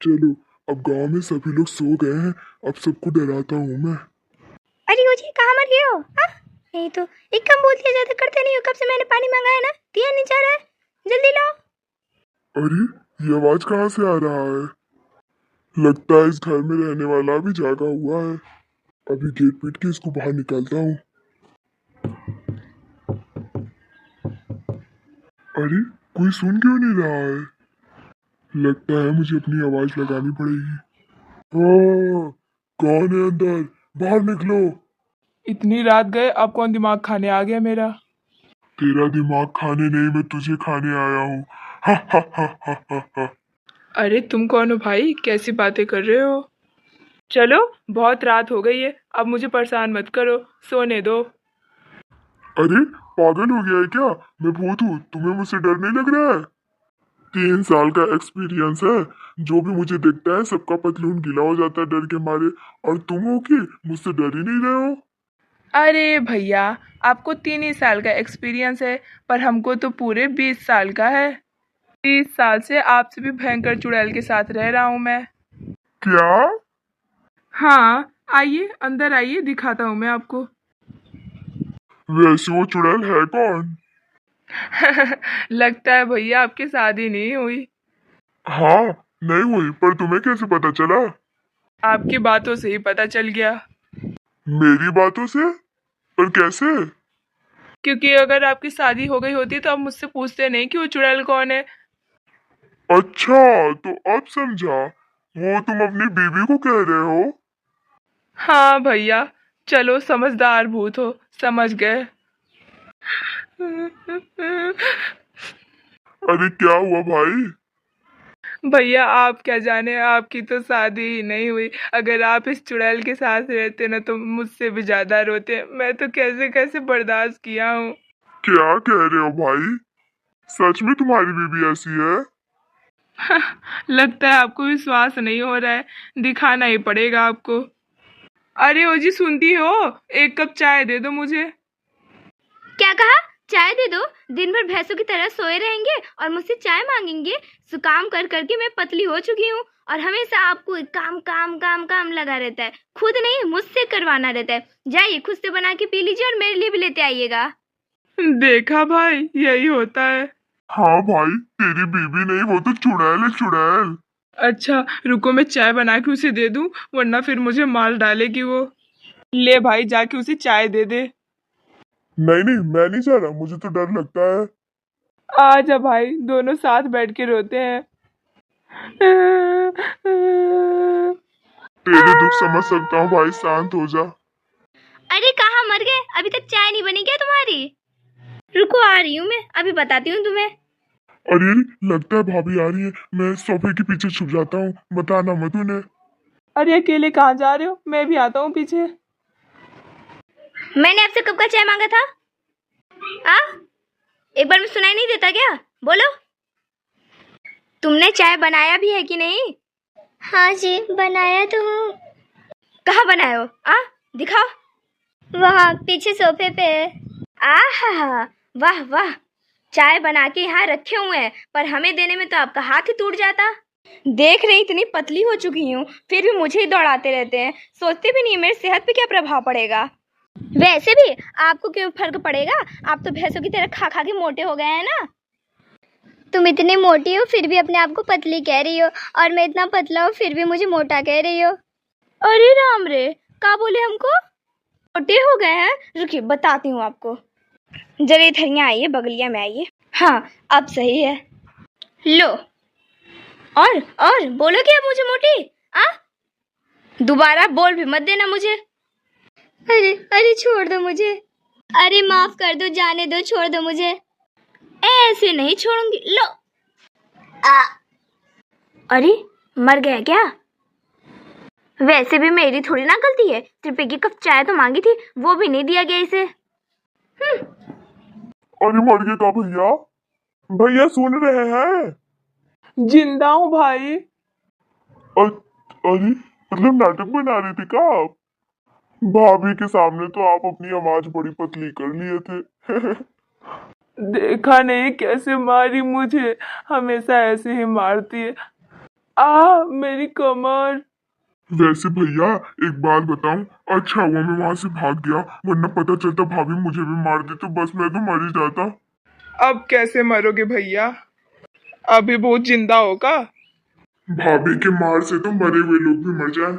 चलो, अब गांव में सभी लोग सो गए हैं। अब सबको डराता हूँ मैं। अरे वो जी कहाँ मर गए हो? नहीं तो एक काम बोल दिया जाता, करते नहीं हो। कब से मैंने पानी मांगा है ना, दिया नहीं जा रहा है। जल्दी लाओ। अरे, ये आवाज कहाँ से आ रहा है? लगता है इस घर में रहने वाला भी जागा हुआ है। अभी गेट पीट के इसको बाहर निकालता हूँ। अरे, कोई सुन क्यों नहीं रहा है? लगता है मुझे अपनी आवाज लगानी पड़ेगी। हाँ, कौन है अंदर? बाहर निकलो। इतनी रात गए, अब कौन दिमाग खाने आ गया मेरा? तेरा दिमाग खाने नहीं, मैं तुझे खाने आया हूँ। हा हा हा हा हा हा। अरे तुम कौन हो भाई, कैसी बातें कर रहे हो? चलो, बहुत रात हो गई है, अब मुझे परेशान मत करो, सोने दो। अरे, पागल हो गया है क्या? मैं भूत हूँ, तुम्हें मुझसे डर नहीं लग रहा है? 3 साल का एक्सपीरियंस है। जो भी मुझे देखता है सबका पतलून गीला हो जाता है डर के मारे। और तुम हो कि मुझसे डर ही नहीं रहे हो? अरे भैया, आपको 3 ही साल का एक्सपीरियंस है, पर हमको तो पूरे 20 साल का है। 30 साल से आपसे भी भयंकर चुड़ैल के साथ रह रहा हूँ मैं। क्या? हाँ, आइए अंदर आइए, दिखाता हूँ मैं आपको। वैसे वो चुड़ैल है कौन? लगता है भैया आपकी शादी नहीं हुई। हाँ, नहीं हुई, पर तुम्हें कैसे पता चला? आपकी बातों से ही पता चल गया। मेरी बातों से? पर कैसे? क्योंकि अगर आपकी शादी हो गई होती तो आप मुझसे पूछते नहीं कि वो चुड़ैल कौन है। अच्छा, तो अब समझा। वो तुम अपनी बीवी को कह रहे हो? हाँ भैया, चलो समझदार भूत हो, समझ गए। अरे, क्या हुआ भाई? भैया आप क्या जाने, आपकी तो शादी ही नहीं हुई। अगर आप इस चुड़ैल के साथ रहते ना तो मुझसे भी ज्यादा रोते। मैं तो कैसे कैसे बर्दाश्त किया हूँ। क्या कह रहे हो भाई? सच में तुम्हारी बीवी ऐसी है? लगता है आपको विश्वास नहीं हो रहा है, दिखाना ही पड़ेगा आपको। अरे ओ जी, सुनती हो? एक कप चाय दे दो मुझे। क्या कहा? चाय दे दो? दिन भर भैंसों की तरह सोए रहेंगे और मुझसे चाय मांगेंगे? काम कर करके मैं पतली हो चुकी हूँ और हमेशा आपको काम काम काम काम लगा रहता है। खुद नहीं, मुझसे करवाना रहता है। जाइए खुद से बना के पी लीजिए और मेरे लिए भी लेते आइएगा। देखा भाई, यही होता है। हाँ भाई, तेरी बीवी नहीं, वो तो चुड़ैल है, चुड़ैल। अच्छा रुको, मैं चाय बना के उसे दे दूं, वरना फिर मुझे मार डालेगी वो। ले भाई, जाके उसे चाय दे दे। नहीं नहीं, मैं नहीं जा रहा, मुझे तो डर लगता है। आजा भाई, दोनों साथ बैठ के रोते हैं। तेरे दुख समझ सकता हूँ भाई, शांत हो जा। अरे कहाँ मर गए? अभी तक चाय नहीं बनी क्या तुम्हारी? रुको आ रही हूँ, मैं अभी बताती हूँ तुम्हें। अरे, लगता है भाभी आ रही है। मैं सोफे के पीछे छुप जाता हूँ, बताना मत उन्हें। अरे अकेले कहाँ जा रहे हो, मैं भी आता हूँ पीछे। मैंने आपसे कब का चाय मांगा था? आ? एक बार में सुनाई नहीं देता क्या? बोलो। तुमने चाय बनाया भी है कि नहीं? हाँ जी, बनाया तो हूँ। कहाँ बनाए हो? दिखाओ। वहाँ पीछे सोफे पे। आहा, वाह वाह। चाय बना के यहाँ रखे हुए हैं, पर हमें देने में तो आपका हाथ ही टूट जाता। देख रही इतनी पतली हो चुकी हूँ, फिर भी मुझे ही दौड़ाते रहते हैं। सोचते भी नहीं मेरी सेहत पे क्या प्रभाव पड़ेगा। वैसे भी आपको क्यों फर्क पड़ेगा? आप तो भैंसों की तरह खा खा के मोटे हो गए हैं ना। तुम इतनी मोटी हो फिर भी अपने आप को पतली कह रही हो, और मैं इतना पतला हूँ फिर भी मुझे मोटा कह रही हो। अरे राम रे, क्या बोले हमको? मोटे हो गए हैं? रुकिए बताती हूँ आपको। जरा इधर यहाँ आइए, बगलिया में आइए। हाँ, अब सही है। लो। और बोलो क्या मुझे मोटी? दोबारा बोल भी मत देना मुझे। अरे छोड़ दो मुझे। अरे माफ कर दो, जाने दो, छोड़ दो मुझे। ऐसे नहीं छोड़ूंगी। लो। अरे मर गया क्या? वैसे भी मेरी थोड़ी ना गलती है, सिर्फ एक कप चाय तो मांगी थी, वो भी नहीं दिया गया इसे। अरे, मर गए का भैया? भैया सुन रहे हैं? जिंदा हूँ भाई। अरे, मतलब नाटक बना रहे थे क्या आप? भाभी के सामने तो आप अपनी आवाज बड़ी पतली कर लिए थे। देखा नहीं कैसे मारी मुझे, हमेशा ऐसे ही मारती है। मेरी कमर। वैसे भैया एक बात बताऊं, अच्छा हुआ मैं वहां से भाग गया, वरना पता चलता भाभी मुझे भी मार दी तो बस मैं तो मर ही जाता। अब कैसे मरोगे भैया? अभी बहुत जिंदा हो का? भाभी के मार से तो मरे हुए लोग भी मर जाए।